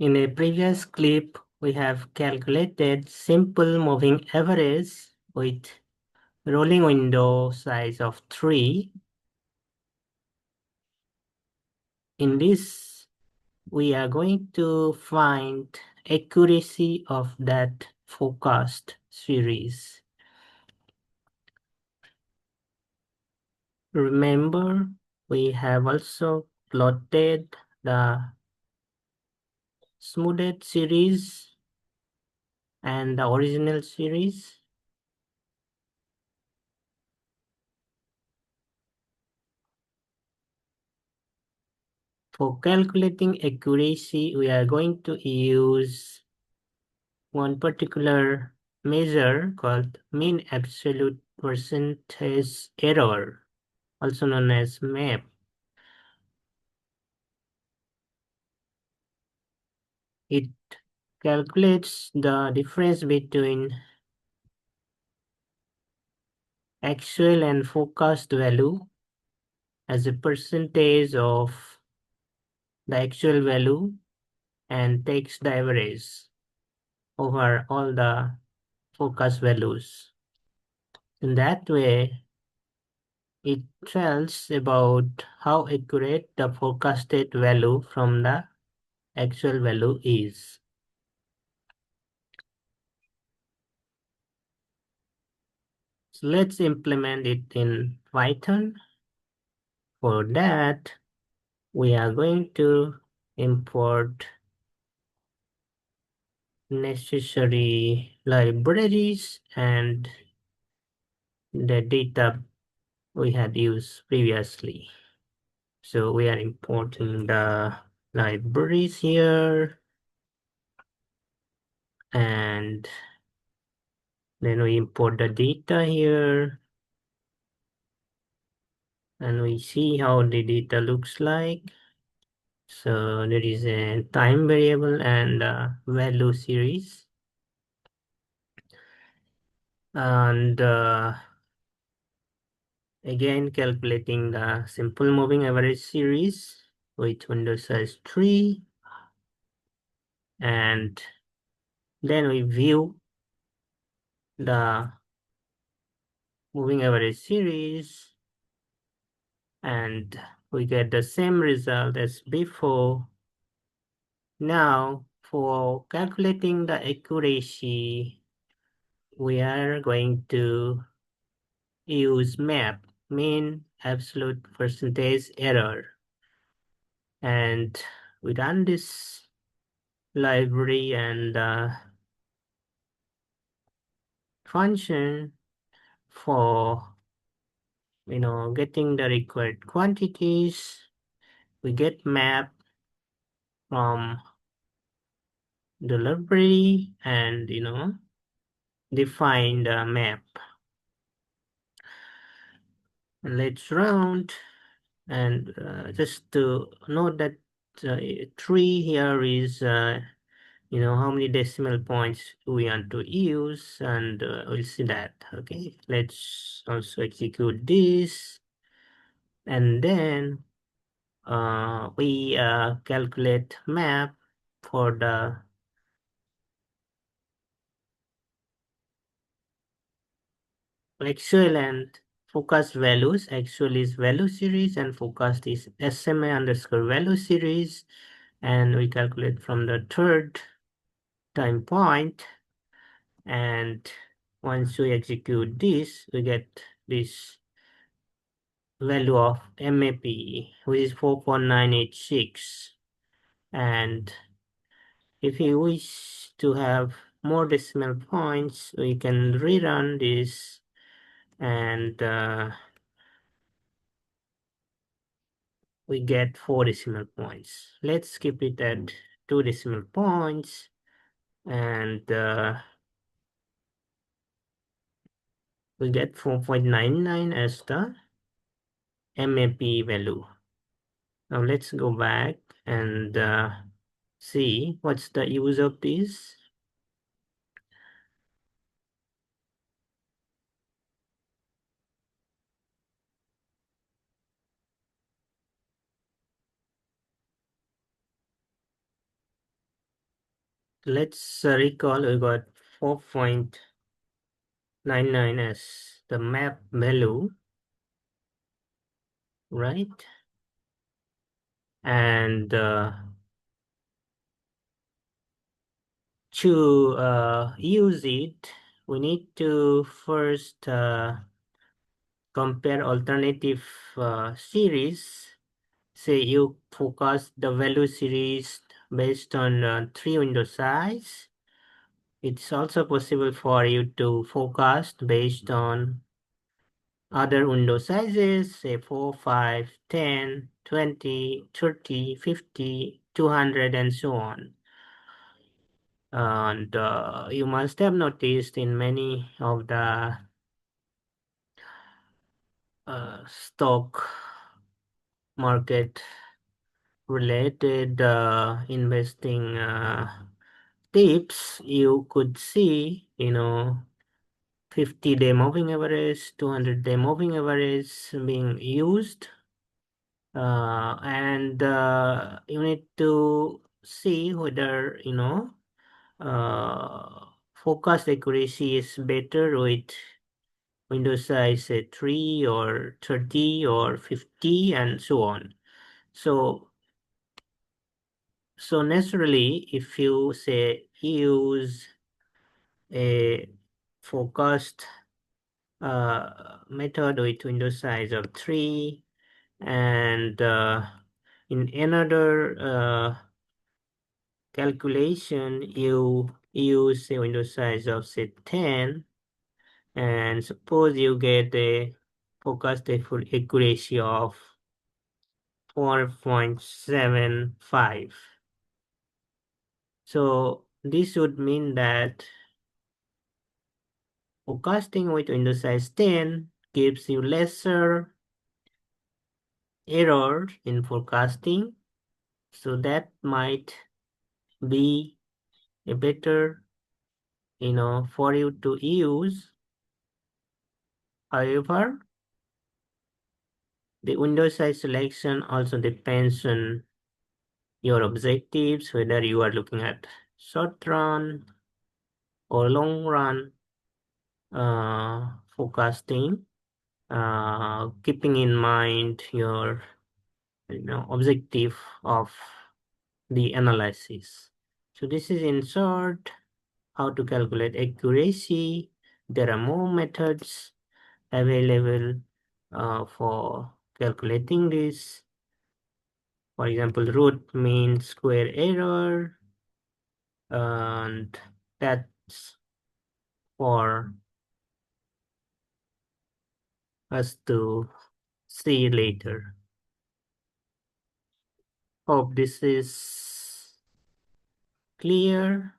In a previous clip, we have calculated simple moving average with rolling window size of 3. In this, we are going to find accuracy of that forecast series. Remember, we have also plotted the smoothed series and the original series. For calculating accuracy, we are going to use one particular measure called mean absolute percentage error, also known as MAP. It calculates the difference between actual and forecast value as a percentage of the actual value and takes the average over all the forecast values. In that way, it tells about how accurate the forecasted value from the actual value is. So let's implement it in Python. For that, we are going to import necessary libraries and the data we had used previously. So we are importing the libraries here, and then we import the data here, and we see how the data looks like. So there is a time variable and a value series. And again, calculating the simple moving average series with window size 3. And then we view the moving average series and we get the same result as before. Now, for calculating the accuracy, we are going to use MAP, mean absolute percentage error. And we run this library and function for getting the required quantities. We get map from the library and define the map. And let's round, and just to note that 3 here is how many decimal points we want to use, and we'll see that. Okay, let's also execute this, and then we calculate map for the actual and forecast values. Actual is value series and forecast is SMA underscore value series, and we calculate from the third time point, and once we execute this, we get this value of MAP, which is 4.986. And if you wish to have more decimal points, we can rerun this, and we get 4 decimal points. Let's keep it at 2 decimal points, and we get 4.99 as the MAP value. Now let's go back and see what's the use of this. let's recall we got 4.99 as the map value, right? And to use it, we need to first compare alternative series. Say you focus the value series based on 3 window size. It's also possible for you to forecast based on other window sizes, say 4, 5, 10, 20, 30, 50, 200, and so on. And you must have noticed in many of the stock market related investing tips, you could see, 50-day moving average, 200-day moving average being used. And you need to see whether, focus accuracy is better with window size say 3 or 30 or 50 and so on. So naturally, if you say use a focused method with window size of 3 and in another calculation you use a window size of say 10, and suppose you get a focused accuracy of 4.75. So this would mean that forecasting with window size 10 gives you lesser error in forecasting. So that might be a better, for you to use. However, the window size selection also depends on your objectives, whether you are looking at short run or long run forecasting, keeping in mind your objective of the analysis. So this is in short how to calculate accuracy. There are more methods available for calculating this. For example, root mean square error, and that's for us to see later. Hope this is clear.